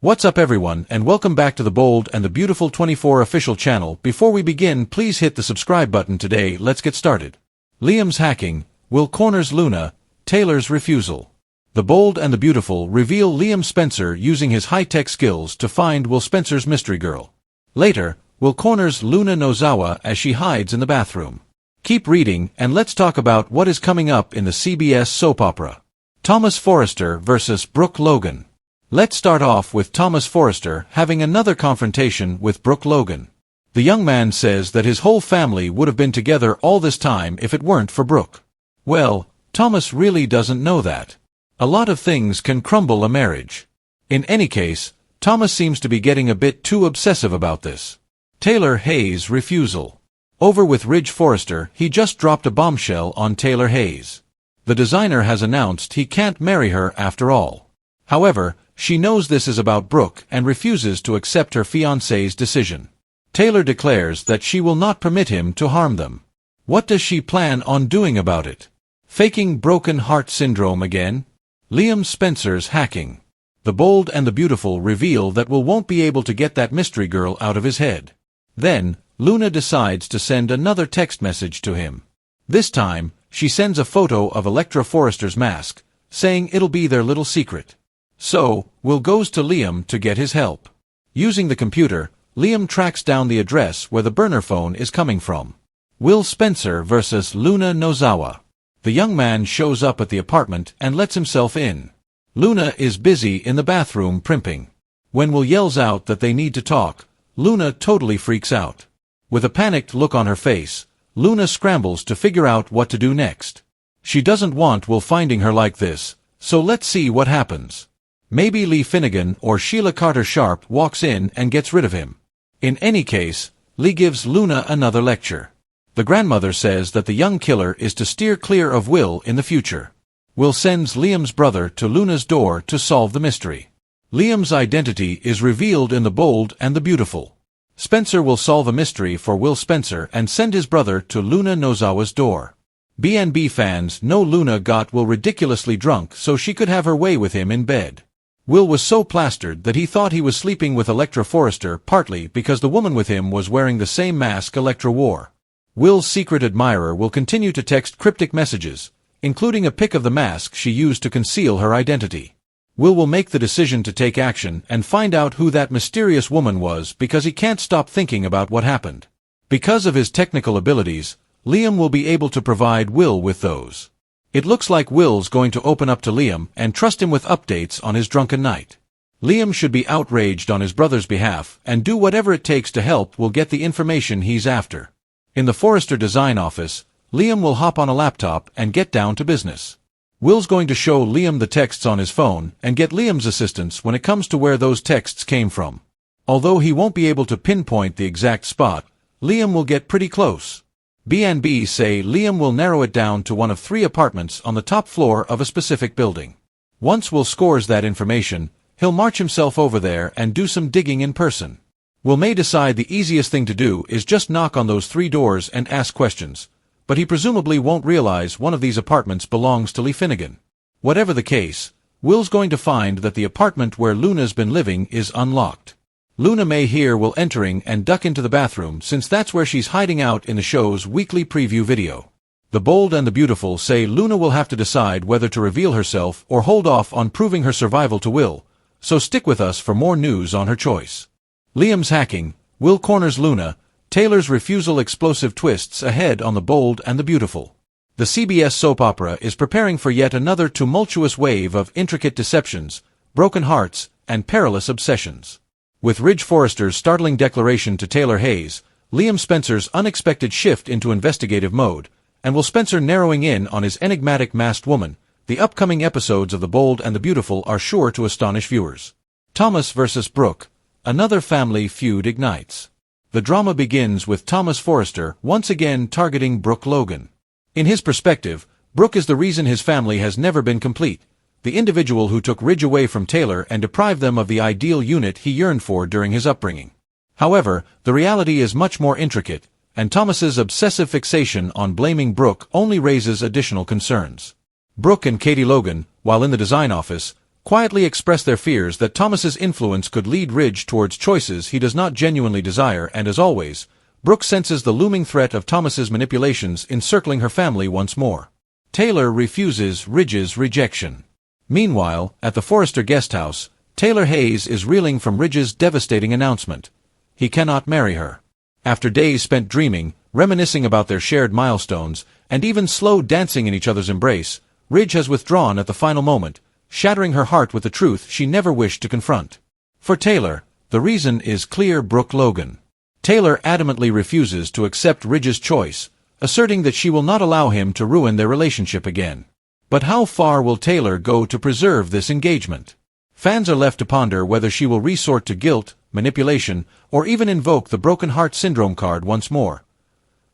What's up everyone, and welcome back to the Bold and the Beautiful 24 official channel. Before we begin, please hit the subscribe button today. Let's get started. Liam's hacking, Will corners Luna, Taylor's refusal. The Bold and the Beautiful reveal Liam Spencer using his high-tech skills to find Will Spencer's mystery girl. Later, Will corners Luna Nozawa as she hides in the bathroom. Keep reading, and let's talk about what is coming up in the CBS soap opera. Thomas Forrester vs. Brooke Logan. Let's start off with Thomas Forrester having another confrontation with Brooke Logan. The young man says that his whole family would have been together all this time if it weren't for Brooke. Well, Thomas really doesn't know that. A lot of things can crumble a marriage. In any case, Thomas seems to be getting a bit too obsessive about this. Taylor Hayes' refusal. Over with Ridge Forrester, he just dropped a bombshell on Taylor Hayes. The designer has announced he can't marry her after all. However, she knows this is about Brooke and refuses to accept her fiancé's decision. Taylor declares that she will not permit him to harm them. What does she plan on doing about it? Faking broken heart syndrome again? Liam Spencer's hacking. The Bold and the Beautiful reveal that Will won't be able to get that mystery girl out of his head. Then, Luna decides to send another text message to him. This time, she sends a photo of Electra Forrester's mask, saying it'll be their little secret. So, Will goes to Liam to get his help. Using the computer, Liam tracks down the address where the burner phone is coming from. Will Spencer vs. Luna Nozawa. The young man shows up at the apartment and lets himself in. Luna is busy in the bathroom primping. When Will yells out that they need to talk, Luna totally freaks out. With a panicked look on her face, Luna scrambles to figure out what to do next. She doesn't want Will finding her like this, so let's see what happens. Maybe Lee Finnegan or Sheila Carter-Sharp walks in and gets rid of him. In any case, Lee gives Luna another lecture. The grandmother says that the young killer is to steer clear of Will in the future. Will sends Liam's brother to Luna's door to solve the mystery. Liam's identity is revealed in The Bold and the Beautiful. Spencer will solve a mystery for Will Spencer and send his brother to Luna Nozawa's door. B&B fans know Luna got Will ridiculously drunk so she could have her way with him in bed. Will was so plastered that he thought he was sleeping with Electra Forrester, partly because the woman with him was wearing the same mask Electra wore. Will's secret admirer will continue to text cryptic messages, including a pic of the mask she used to conceal her identity. Will make the decision to take action and find out who that mysterious woman was because he can't stop thinking about what happened. Because of his technical abilities, Liam will be able to provide Will with those. It looks like Will's going to open up to Liam and trust him with updates on his drunken night. Liam should be outraged on his brother's behalf and do whatever it takes to help Will get the information he's after. In the Forrester design office, Liam will hop on a laptop and get down to business. Will's going to show Liam the texts on his phone and get Liam's assistance when it comes to where those texts came from. Although he won't be able to pinpoint the exact spot, Liam will get pretty close. B&B say Liam will narrow it down to one of 3 apartments on the top floor of a specific building. Once Will scores that information, he'll march himself over there and do some digging in person. Will may decide the easiest thing to do is just knock on those 3 doors and ask questions, but he presumably won't realize one of these apartments belongs to Lee Finnegan. Whatever the case, Will's going to find that the apartment where Luna's been living is unlocked. Luna may hear Will entering and duck into the bathroom since that's where she's hiding out in the show's weekly preview video. The Bold and the Beautiful say Luna will have to decide whether to reveal herself or hold off on proving her survival to Will, so stick with us for more news on her choice. Liam's hacking, Will corners Luna, Taylor's refusal explosive twists ahead on The Bold and the Beautiful. The CBS soap opera is preparing for yet another tumultuous wave of intricate deceptions, broken hearts, and perilous obsessions. With Ridge Forrester's startling declaration to Taylor Hayes, Liam Spencer's unexpected shift into investigative mode, and Will Spencer narrowing in on his enigmatic masked woman, the upcoming episodes of The Bold and the Beautiful are sure to astonish viewers. Thomas vs. Brooke, another family feud ignites. The drama begins with Thomas Forrester once again targeting Brooke Logan. In his perspective, Brooke is the reason his family has never been complete, the individual who took Ridge away from Taylor and deprived them of the ideal unit he yearned for during his upbringing. However, the reality is much more intricate, and Thomas's obsessive fixation on blaming Brooke only raises additional concerns. Brooke and Katie Logan, while in the design office, quietly express their fears that Thomas's influence could lead Ridge towards choices he does not genuinely desire, and as always, Brooke senses the looming threat of Thomas's manipulations encircling her family once more. Taylor refuses Ridge's rejection. Meanwhile, at the Forrester guest house, Taylor Hayes is reeling from Ridge's devastating announcement. He cannot marry her. After days spent dreaming, reminiscing about their shared milestones, and even slow dancing in each other's embrace, Ridge has withdrawn at the final moment, shattering her heart with the truth she never wished to confront. For Taylor, the reason is clear: Brooke Logan. Taylor adamantly refuses to accept Ridge's choice, asserting that she will not allow him to ruin their relationship again. But how far will Taylor go to preserve this engagement? Fans are left to ponder whether she will resort to guilt, manipulation, or even invoke the broken heart syndrome card once more.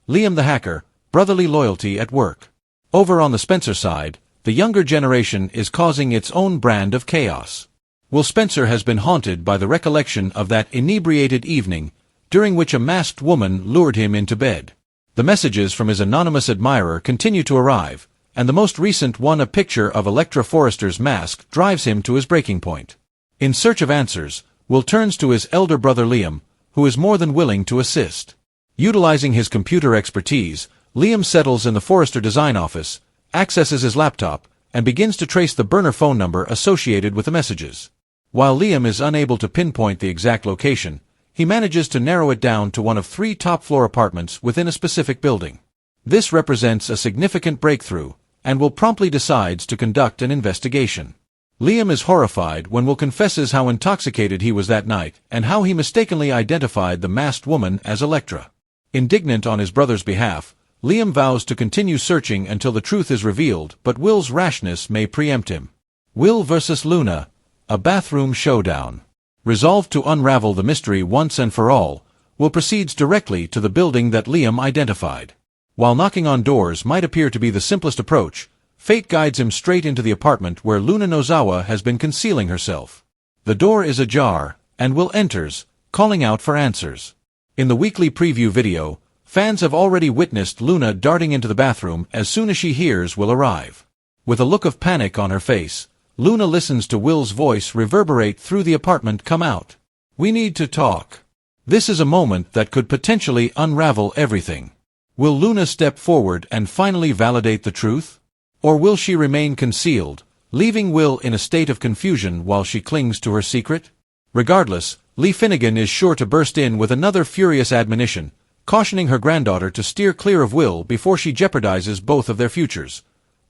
Liam the Hacker, brotherly loyalty at work. Over on the Spencer side, the younger generation is causing its own brand of chaos. Will Spencer has been haunted by the recollection of that inebriated evening, during which a masked woman lured him into bed. The messages from his anonymous admirer continue to arrive, and the most recent one, a picture of Electra Forrester's mask, drives him to his breaking point. In search of answers, Will turns to his elder brother Liam, who is more than willing to assist. Utilizing his computer expertise, Liam settles in the Forrester design office, accesses his laptop, and begins to trace the burner phone number associated with the messages. While Liam is unable to pinpoint the exact location, he manages to narrow it down to one of 3 top-floor apartments within a specific building. This represents a significant breakthrough, and Will promptly decides to conduct an investigation. Liam is horrified when Will confesses how intoxicated he was that night and how he mistakenly identified the masked woman as Electra. Indignant on his brother's behalf, Liam vows to continue searching until the truth is revealed, but Will's rashness may preempt him. Will vs. Luna, a bathroom showdown. Resolved to unravel the mystery once and for all, Will proceeds directly to the building that Liam identified. While knocking on doors might appear to be the simplest approach, fate guides him straight into the apartment where Luna Nozawa has been concealing herself. The door is ajar, and Will enters, calling out for answers. In the weekly preview video, fans have already witnessed Luna darting into the bathroom as soon as she hears Will arrive. With a look of panic on her face, Luna listens to Will's voice reverberate through the apartment. "Come out. We need to talk." This is a moment that could potentially unravel everything. Will Luna step forward and finally validate the truth? Or will she remain concealed, leaving Will in a state of confusion while she clings to her secret? Regardless, Lee Finnegan is sure to burst in with another furious admonition, cautioning her granddaughter to steer clear of Will before she jeopardizes both of their futures.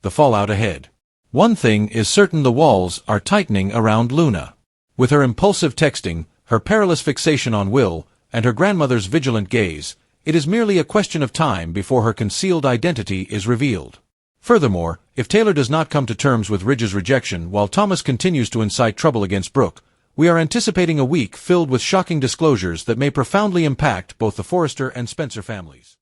The fallout ahead. One thing is certain: the walls are tightening around Luna. With her impulsive texting, her perilous fixation on Will, and her grandmother's vigilant gaze, it is merely a question of time before her concealed identity is revealed. Furthermore, if Taylor does not come to terms with Ridge's rejection while Thomas continues to incite trouble against Brooke, we are anticipating a week filled with shocking disclosures that may profoundly impact both the Forrester and Spencer families.